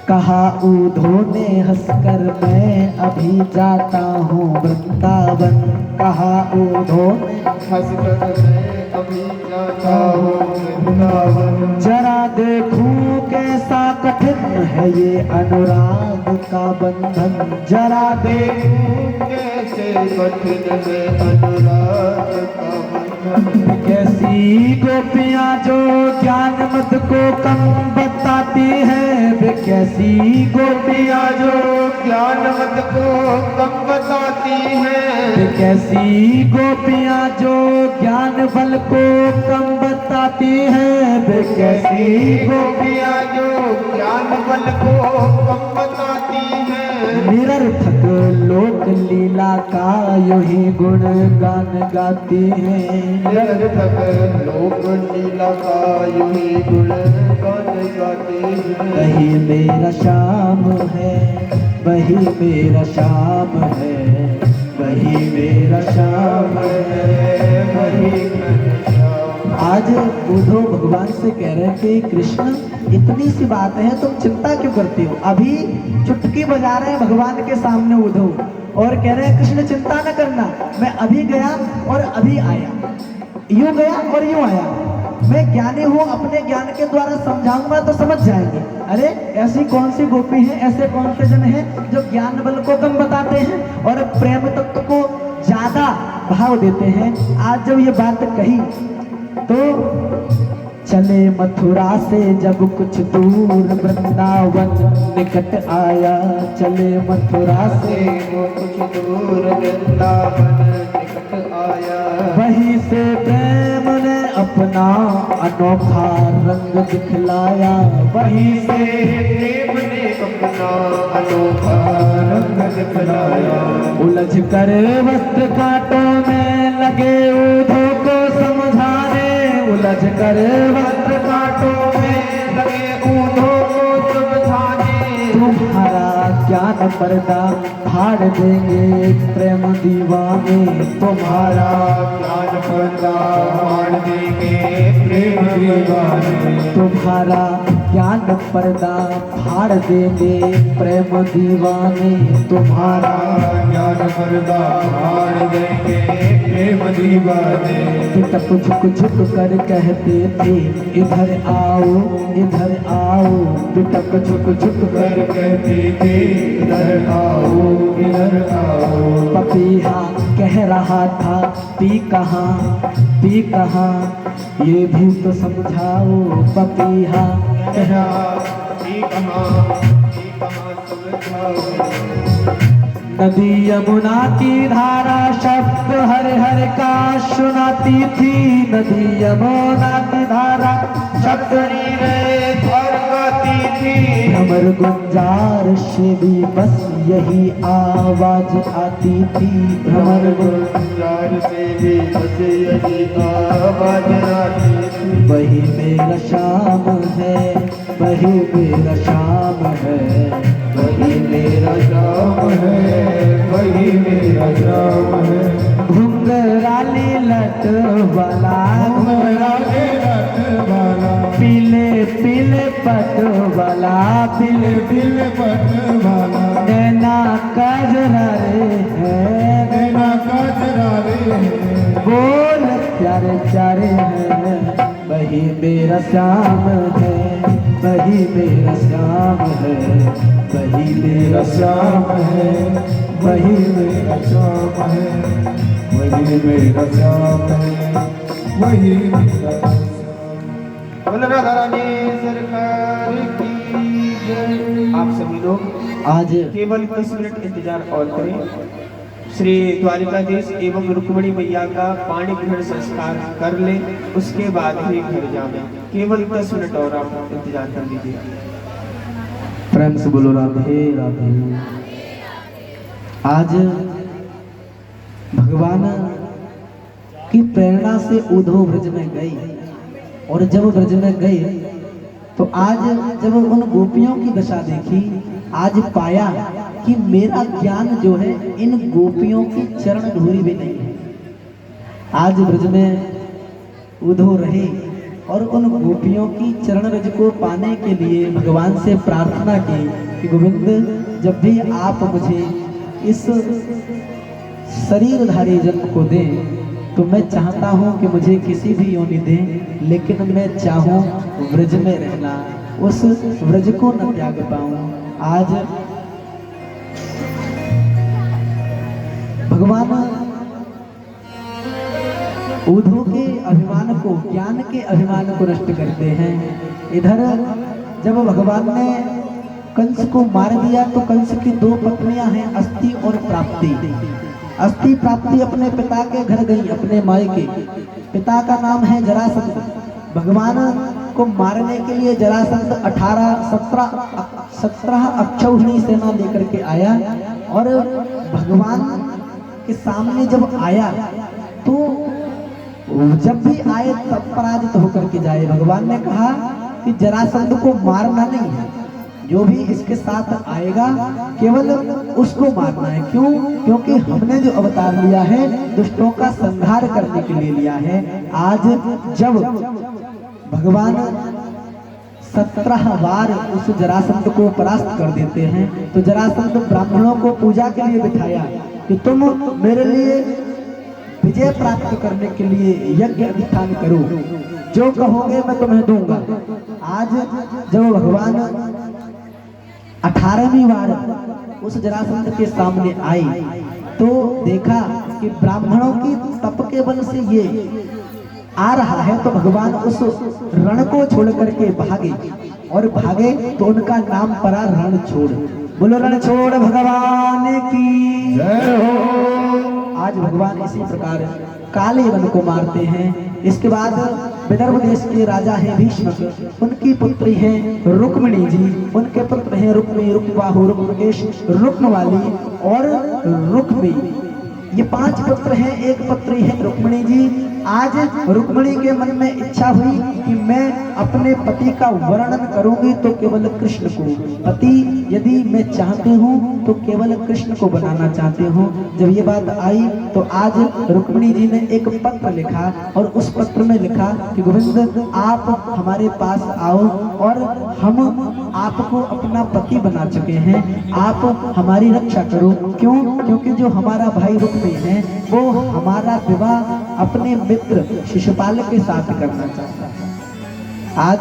कहा उद्धव ने हंसकर मैं अभी जाता हूँ वृंदावन, कहा उद्धव ने हंसकर मैं अभी जाता हूँ वृंदावन, जरा देखूं कैसा कठिन है ये अनुराग का बंधन, जरा देखूं कैसे कठिन है अनुराग का बंधन। कैसी गोपियाँ जो ज्ञान मत को कम बताती है, वे कैसी गोपियाँ जो ज्ञान मत को कम बताती है, वे कैसी गोपियाँ जो ज्ञान बल को कम बताती है, वे कैसी गोपियाँ जो ज्ञान बल को कम बताती है, निरर्थक लोक लीला का यूं ही गुण गान गाती है, निरर्थक लोक लीला का यूं ही गुण गान गाती है। वही मेरा श्याम है, वही मेरा श्याम है, वही मेरा श्याम है, वही मेरा श्याम। आज उद्धव भगवान से कह रहे हैं कि कृष्ण, इतनी सी बात है, तुम चिंता क्यों करते हो। अभी चुटकी बजा रहे हैं भगवान के सामने उद्धव और कह रहे हैं कृष्ण चिंता न करना, मैं अभी गया और अभी आया, यूं गया और यूं आया, मैं ज्ञानी हूँ, अपने ज्ञान के द्वारा समझाऊंगा तो समझ जाएंगे। अरे ऐसी कौन सी गोपी है, ऐसे कौन से जन हैं जो ज्ञान बल को कम बताते हैं और प्रेम तत्व को ज्यादा भाव देते हैं। आज जब ये बात कही तो चले मथुरा से जब कुछ दूर वृंदावन निकट आया, चले मथुरा से वो कुछ दूर वृंदावन निकट आया, वहीं से प्रेम ने अपना अनोखा रंग दिखलाया, वहीं से प्रेम ने अपना अनोखा रंग दिखलाया। उलझ कर वस्त्र कांटों में लगे उद्धव को समझाने, उलझ कर वस्त्र कांटों में लगे उद्धव को समझाने, तुम्हारा क्या पर्दा फाड़ देंगे प्रेम दीवाने तुम्हारा ज्ञान पर्दा फाड़ देंगे प्रेम दीवाने तुम्हारा ज्ञान पर्दा फाड़ देंगे प्रेम दीवाने तुम्हारा ज्ञान पर्दा फाड़ देंगे प्रेम दीवाने तब झुक झुक कर कहते थे इधर आओ इधर आओ तब झुक झुक कर कहते थे इधर आओ इधर आओ पपीहा कह रहा था पी कहाँ ये भी तो समझाओ पपीहा कहा ये कहाँ समझाओ नदी यमुना की धारा शब्द हर हर का सुनाती थी नदी यमुना की धारा शब्द गाती थी भ्रमर गुंजार से भी बस यही आवाज आती थी भ्रमर गुंजार से भी बस यही आवाज आती थी वही मेरा शाम है वही मेरा शाम है वही मेरा शाम है वही मेरा शाम है घुंघराली लट वाला घुंघराली लट वाला पीले पीले पट वाला पीले दिल पट वाला नैना कजरा रे है नैना कजरा रे बोल प्यारे प्यारे हैं वही मेरा श्याम है वही मेरा श्याम है वही मेरा श्याम है वही मेरा श्याम है वही मेरा श्याम है वही मेरा बोल राधा रानी सरकार की जय। आप सभी लोग आज केवल 10 मिनट इंतजार और करें। श्री द्वारिकाधीश एवं रुक्मिणी मैया का पाणी ग्रहण संस्कार कर ले, उसके बाद ही घर जाना। केवल 10 मिनट और आप इंतजार कर लीजिए। प्रेम से बोलो राधे राधे। आज भगवान की प्रेरणा से उद्धव ब्रज में गई और जब ब्रज में गए तो आज जब उन गोपियों की दशा देखी, आज पाया कि मेरा ज्ञान जो है इन गोपियों की चरण धूरी भी नहीं है। आज ब्रज में उद्धव रहे और उन गोपियों की चरण रज को पाने के लिए भगवान से प्रार्थना की कि गोविंद, जब भी आप मुझे इस शरीरधारी जन्म को दें तो मैं चाहता हूं कि मुझे किसी भी योनि दें, लेकिन मैं चाहूं व्रज में रहना, उस व्रज को न त्याग पाऊं। आज भगवान उद्धव के अभिमान को, ज्ञान के अभिमान को नष्ट करते हैं। इधर जब भगवान ने कंस को मार दिया तो कंस की 2 पत्नियां हैं, अस्ति और प्राप्ति। अस्ति प्राप्ति अपने पिता के घर गई, अपने मायके। पिता का नाम है जरासंध। भगवान को मारने के लिए जरासंध 17 अक्षौहिणी सेना लेकर के आया और भगवान के सामने जब आया तो जब भी आए तब पराजित होकर के जाए। भगवान ने कहा कि जरासंध को मारना नहीं है, जो भी इसके साथ आएगा केवल उसको मारना है। क्यों? क्योंकि हमने जो अवतार लिया है दुष्टों का संहार करने के लिए लिया है। आज जब भगवान 17 बार उस जरासंध को परास्त कर देते हैं तो जरासंध ब्राह्मणों को पूजा के लिए बिठाया कि तुम मेरे लिए विजय प्राप्त करने के लिए यज्ञ अनुष्ठान करो, जो कहोगे मैं तुम्हें दूंगा। आज जब भगवान 18वीं बार उस जरासंध के सामने आई तो देखा कि ब्राह्मणों की तप के बल से ये आ रहा है, तो भगवान उस रण को छोड़ करके भागे और भागे तो उनका नाम पड़ा रण छोड़। बोलो रण छोड़ भगवान की जय हो। आज भगवान इसी प्रकार काले वन को मारते हैं। इसके बाद विदर्भ देश के राजा हैं भीष्म, उनकी पुत्री हैं रुक्मिणी जी, उनके पुत्र हैं रुक्मी, रुक्बाहु, रुक्मकेश, रुक्मवाली और रुक्मी। ये 5 पुत्र हैं। एक पुत्री है रुक्मिणी जी, आज रुक्मिणी के मन में इच्छा हुई कि मैं अपने पति का वर्णन करूंगी तो केवल कृष्ण को, पति यदि मैं चाहती हूँ तो केवल कृष्ण को बनाना चाहती हूँ। जब ये बात आई तो आज रुक्मिणी जी ने एक पत्र लिखा और उस पत्र में लिखा कि गोविंद आप हमारे पास आओ और हम आपको अपना पति बना चुके हैं, आप हमारी रक्षा करो। क्यों? क्योंकि जो हमारा भाई रुक्मी है वो हमारा विवाह अपने मित्र शिशुपाल के साथ करना चाहता है। आज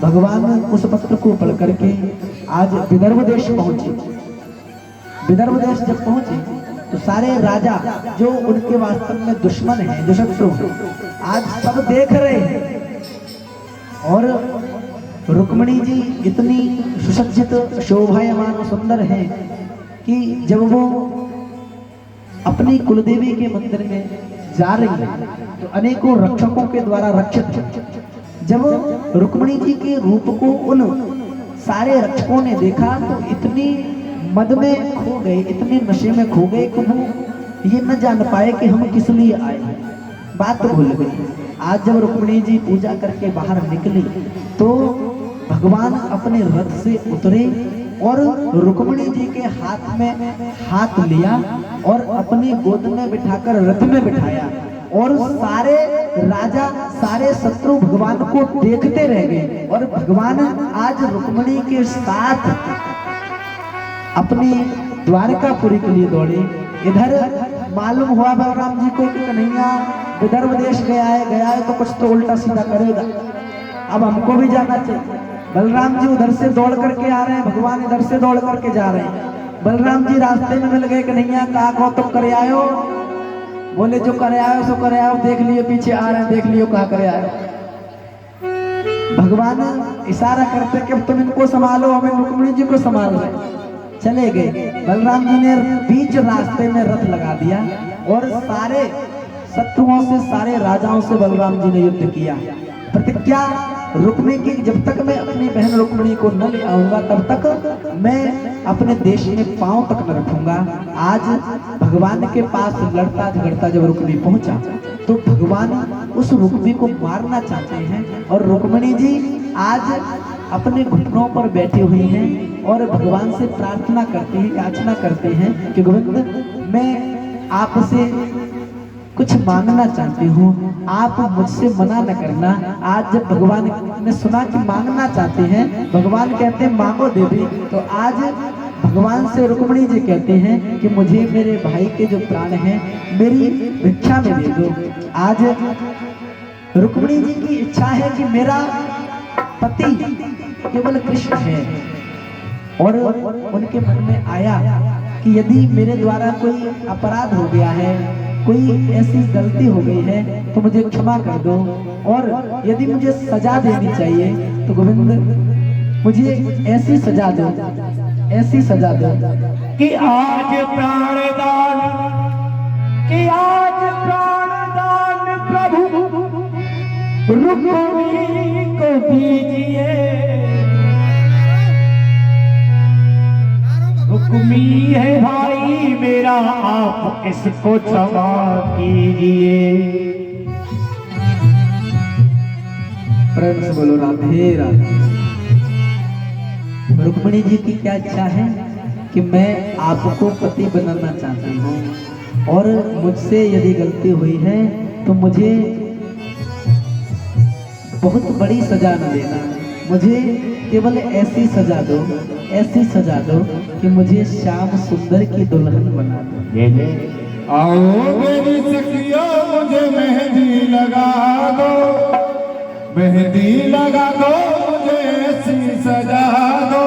भगवान उस पत्र को पढ़ करके आज विदर्भ देश पहुंचे। विदर्भ देश जब पहुंचे तो सारे राजा जो उनके वास्तव में दुश्मन हैं, जो शत्रु हैं, आज सब देख रहे हैं और रुक्मिणी जी इतनी सुसज्जित शोभायमान सुंदर हैं कि जब वो अपनी कुलदेवी के मंदिर में जा रही है तो अनेकों रक्षकों के द्वारा रक्षित है। जब रुक्मिणी जी के रूप को उन सारे रक्षकों ने देखा तो इतनी मद में खो गए, इतने नशे में खो गए कि वो ये न जान पाए कि हम किस लिए आए, बात भूल गई। आज जब रुक्मिणी जी पूजा करके बाहर निकली तो भगवान अपने रथ से उतरे और रुक्मिणी जी के हाथ में हाथ लिया और अपनी गोद में बिठाकर रथ में बिठाया और सारे राजा सारे शत्रु भगवान को देखते रह गए और भगवान आज रुक्मिणी के साथ अपनी द्वारकापुरी के लिए दौड़े। इधर मालूम हुआ बलराम जी को कि कन्हैया विदर्भ देश गया है तो कुछ तो उल्टा सीधा करेगा, अब हमको भी जाना चाहिए। बलराम जी उधर से दौड़ करके आ रहे हैं, भगवान इधर से दौड़ करके जा रहे हैं। बलराम जी रास्ते में मिल गए, कन्हैया कहा को तुम करे आयो? बोले जो करे आयो सो करे आयो, देख लियो पीछे आ रहे हैं, देख लियो कहा करे आयो। भगवान इशारा करते कि तुम इनको संभालो, हमें रुक्मिणी जी को संभाल रहे। चले गए। बलराम जी ने बीच रास्ते में रथ लगा दिया और सारे शत्रुओं से सारे राजाओं से बलराम जी ने युद्ध किया। प्रतिज्ञा रुक्मिणी की, जब तक मैं अपनी बहन रुक्मिणी को न ले आऊंगा तब तक मैं अपने देश में पांव तक न रखूंगा। आज भगवान के पास लड़ता झगड़ता जब रुक्मिणी पहुंचा तो भगवान उस रुक्मिणी को मारना चाहते हैं और रुक्मिणी जी आज अपने घुटनों पर बैठी हुई हैं और भगवान से प्रार्थना करते हैं, याचना करते हैं कि गोविंद मैं आपसे कुछ मांगना चाहती हूँ, आप मुझसे मना न करना। आज जब भगवान ने सुना कि मांगना चाहते हैं, भगवान कहते हैं मांगो देवी, तो आज भगवान से रुक्मिणी जी कहते हैं कि मुझे मेरे भाई के जो प्राण हैं मेरी भिक्षा में दे दो। आज रुक्मिणी जी की इच्छा है कि मेरा पति केवल कृष्ण है और उनके मन में आया कि यदि मेरे द्वारा कोई अपराध हो गया है, कोई ऐसी गलती हो गई है तो मुझे क्षमा कर दो और यदि मुझे सजा देनी चाहिए तो गोविंद मुझे ऐसी सजा दो, ऐसी सजा दो कि आज प्राणदान, कि आज प्राणदान प्रभु रुक्मिणी को दीजिए। रुक्मी है भाई मेरा, आप इसको क्षमा कीजिए। प्रेम से बोलो राधे राधे। रुक्मिणी जी की क्या इच्छा है कि मैं आपको पति बनाना चाहती हूँ और मुझसे यदि गलती हुई है तो मुझे बहुत बड़ी सजा न देना, मुझे केवल ऐसी सजा दो, ऐसी सजा दो कि मुझे श्याम सुंदर की दुल्हन बना दो। आओ मेरी सखियों मुझे मेहंदी लगा दो, मेहंदी लगा दो, मुझे ऐसी सजा दो,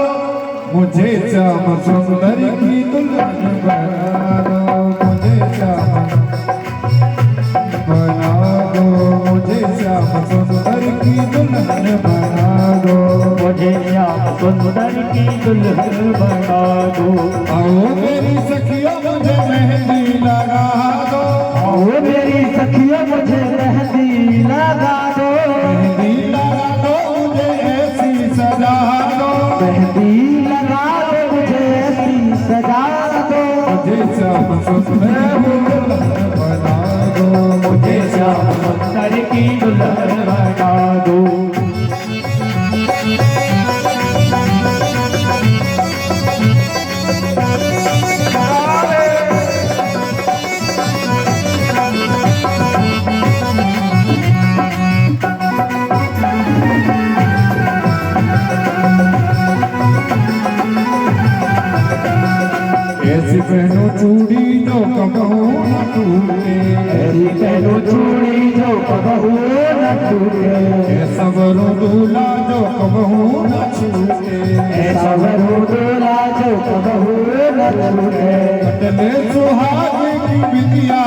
मुझे श्याम सुंदर की दुल्हन बना दो, मुझे श्याम बना दो, मुझे श्याम सुंदर की दुल्हन बना दो, मुझे श्याम सुंदर की दुल्हन बना दो। आओ मेरी सखियों मुझे मेहंदी लगा दो, आओ मेरी सखियों मुझे मेहंदी लगा दो, मेहंदी लगा दो, मुझे ऐसी सजा दो, मेहंदी लगा दो, मुझे ऐसी सजा दो, मुझे श्याम सुंदर की दुल्हन बना दो, मुझे श्याम कबहू न टूटे ऐसी पहनो चूड़ी जो कबहू न टूटे सवरो दूल्हा जो कबहू न छूटे ऐसा वरू दूल्हा जो कबहू न छूटे कटले सुहाग की बिटिया